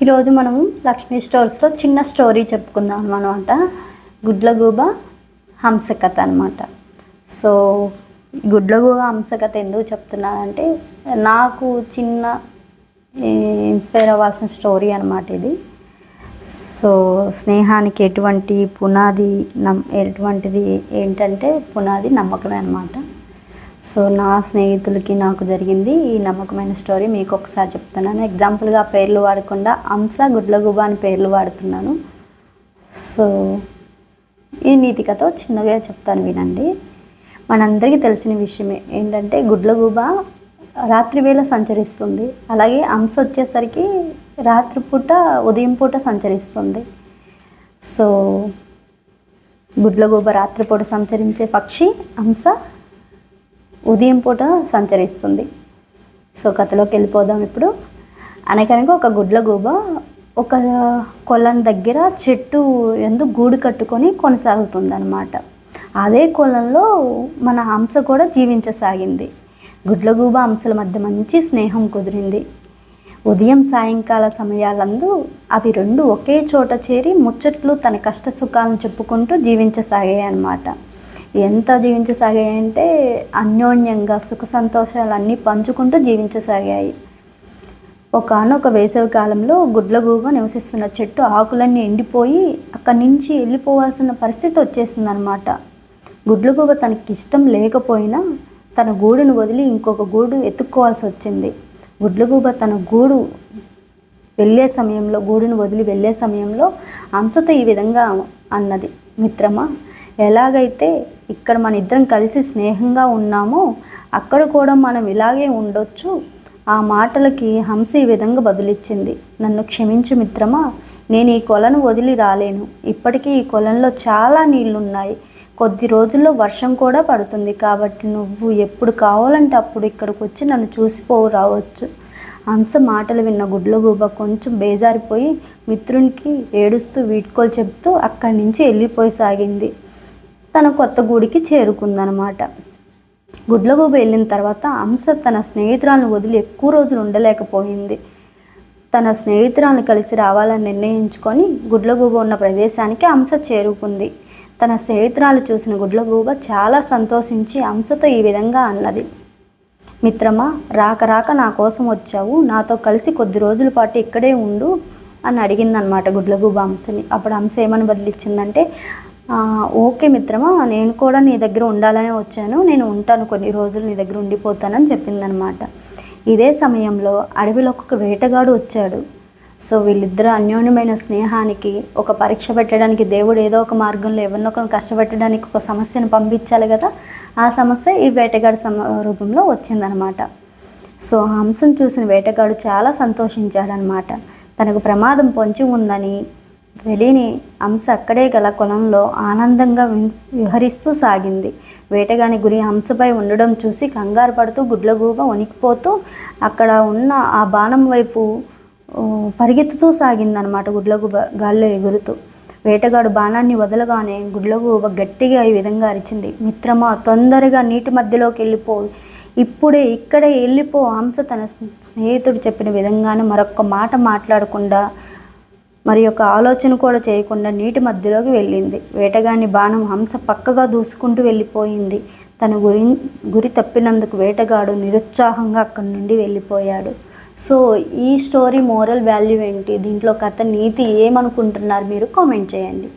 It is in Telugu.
ఈరోజు మనం లక్ష్మీ స్టోర్స్లో చిన్న స్టోరీ చెప్పుకుందాం అనమాట. గుడ్లగూబ హంస కథ అనమాట. సో గుడ్లగూబ హంస కథ ఎందుకు చెప్తున్నానంటే నాకు చిన్న ఇన్స్పైర్ అవ్వాల్సిన స్టోరీ అనమాట ఇది. సో స్నేహానికి ఎటువంటిది ఏంటంటే పునాది నమ్మకమే అనమాట. సో నా స్నేహితులకి నాకు జరిగింది ఈ నమ్మకమైన స్టోరీ మీకు ఒకసారి చెప్తున్నాను. ఎగ్జాంపుల్గా పేర్లు వాడకుండా హంస, గుడ్లగూబ అని పేర్లు వాడుతున్నాను. సో ఈ నీతి కథ చిన్నగా చెప్తాను, వినండి. మనందరికీ తెలిసిన విషయమే ఏంటంటే గుడ్లగూబ రాత్రి వేళ సంచరిస్తుంది, అలాగే హంస వచ్చేసరికి రాత్రిపూట ఉదయం పూట సంచరిస్తుంది. సో గుడ్లగూబ రాత్రిపూట సంచరించే పక్షి, హంస ఉదయం పూట సంచరిస్తుంది. సో కథలోకి వెళ్ళిపోదాం ఇప్పుడు. అనగనగా ఒక గుడ్లగూబ ఒక కొలను దగ్గర చెట్టు ఎందు గూడు కట్టుకొని కొనసాగుతుంది అన్నమాట. అదే కొలంలో మన హంస కూడా జీవించసాగింది. గుడ్లగూబ హంసల మధ్య మంచి స్నేహం కుదిరింది. ఉదయం సాయంకాల సమయాలందు అవి రెండు ఒకే చోట చేరి ముచ్చట్లు తన కష్ట సుఖాలను చెప్పుకుంటూ జీవించసాగాయి అన్నమాట. ఎంత జీవించసాగాయంటే అన్యోన్యంగా సుఖ సంతోషాలన్నీ పంచుకుంటూ జీవించసాగాయి. ఒకానొక వేసవి కాలంలో గుడ్లగూబ నివసిస్తున్న చెట్టు ఆకులన్నీ ఎండిపోయి అక్కడి నుంచి వెళ్ళిపోవాల్సిన పరిస్థితి వచ్చేసిందనమాట. గుడ్లగూబ తనకి ఇష్టం లేకపోయినా తన గూడును వదిలి ఇంకొక గూడు ఎత్తుక్కోవాల్సి వచ్చింది. గుడ్లగూబ తన గూడును వదిలి వెళ్ళే సమయంలో హంసతో ఈ విధంగా అన్నది, మిత్రమా, ఎలాగైతే ఇక్కడ మన ఇద్దరం కలిసి స్నేహంగా ఉన్నామో అక్కడ కూడా మనం ఇలాగే ఉండొచ్చు. ఆ మాటలకి హంస ఈ విధంగా బదులిచ్చింది, నన్ను క్షమించు మిత్రమా, నేను ఈ కొలను వదిలి రాలేను. ఇప్పటికీ ఈ కొలంలో చాలా నీళ్లున్నాయి. కొద్ది రోజుల్లో వర్షం కూడా పడుతుంది. కాబట్టి నువ్వు ఎప్పుడు కావాలంటే అప్పుడు ఇక్కడికి వచ్చి నన్ను రావచ్చు. హంస మాటలు విన్న గుడ్లగూబ కొంచెం బేజారిపోయి మిత్రునికి ఏడుస్తూ వీడ్కోలు చెప్తూ అక్కడి నుంచి వెళ్ళిపోసాగింది. తన కొత్త గూడికి చేరుకుందనమాట. గుడ్లగూబ వెళ్ళిన తర్వాత హంస తన స్నేహితురాలను వదిలి ఎక్కువ రోజులు ఉండలేకపోయింది. తన స్నేహితురాలను కలిసి రావాలని నిర్ణయించుకొని గుడ్లగూబ ఉన్న ప్రదేశానికి హంస చేరుకుంది. తన స్నేహితురాలు చూసిన గుడ్లగూబ చాలా సంతోషించి హంసతో ఈ విధంగా అన్నది, మిత్రమా, రాక నా కోసం వచ్చావు, నాతో కలిసి కొద్ది రోజుల పాటు ఇక్కడే ఉండు అని అడిగిందనమాట గుడ్లగూబ హంసని. అప్పుడు హంస ఏమని బదిలిచ్చిందంటే, ఓకే మిత్రమా, నేను కూడా నీ దగ్గర ఉండాలనే వచ్చాను, నేను ఉంటాను, కొన్ని రోజులు నీ దగ్గర ఉండిపోతానని చెప్పిందనమాట. ఇదే సమయంలో అడవిలో ఒక వేటగాడు వచ్చాడు. సో వీళ్ళిద్దరు అన్యోన్యమైన స్నేహానికి ఒక పరీక్ష పెట్టడానికి దేవుడు ఏదో ఒక మార్గంలో ఎవరినొకరు కష్టపెట్టడానికి ఒక సమస్యను పంపించాలి కదా. ఆ సమస్య ఈ వేటగాడి రూపంలో వచ్చిందనమాట. సో హంసను చూసిన వేటగాడు చాలా సంతోషించాడనమాట. తనకు ప్రమాదం పొంచి ఉందని తెలియని హంస అక్కడే గల కొలంలో ఆనందంగా విహరిస్తూ సాగింది. వేటగాని గురి హంసపై ఉండడం చూసి కంగారు పడుతూ గుడ్లగూబ వణికిపోతూ అక్కడ ఉన్న ఆ బాణం వైపు పరిగెత్తుతూ సాగిందనమాట. గుడ్లగూబ గాల్లో ఎగురుతూ. వేటగాడు బాణాన్ని వదలగానే గుడ్లగూబ గట్టిగా ఈ విధంగా అరిచింది, మిత్రమా, తొందరగా నీటి మధ్యలోకి వెళ్ళిపో, ఇక్కడే వెళ్ళిపో. హంస తన స్నేహితుడు చెప్పిన విధంగానే మరొక్క మాట మాట్లాడకుండా మరి యొక్క ఆలోచన కూడా చేయకుండా నీటి మధ్యలోకి వెళ్ళింది. వేటగాని బాణం హంస పక్కగా దూసుకుంటూ వెళ్ళిపోయింది. తన గురి తప్పినందుకు వేటగాడు నిరుత్సాహంగా అక్కడి నుండి వెళ్ళిపోయాడు. సో ఈ స్టోరీ మోరల్ వాల్యూ ఏంటి, దీంట్లో కథ నీతి ఏమనుకుంటున్నారు మీరు కామెంట్ చేయండి.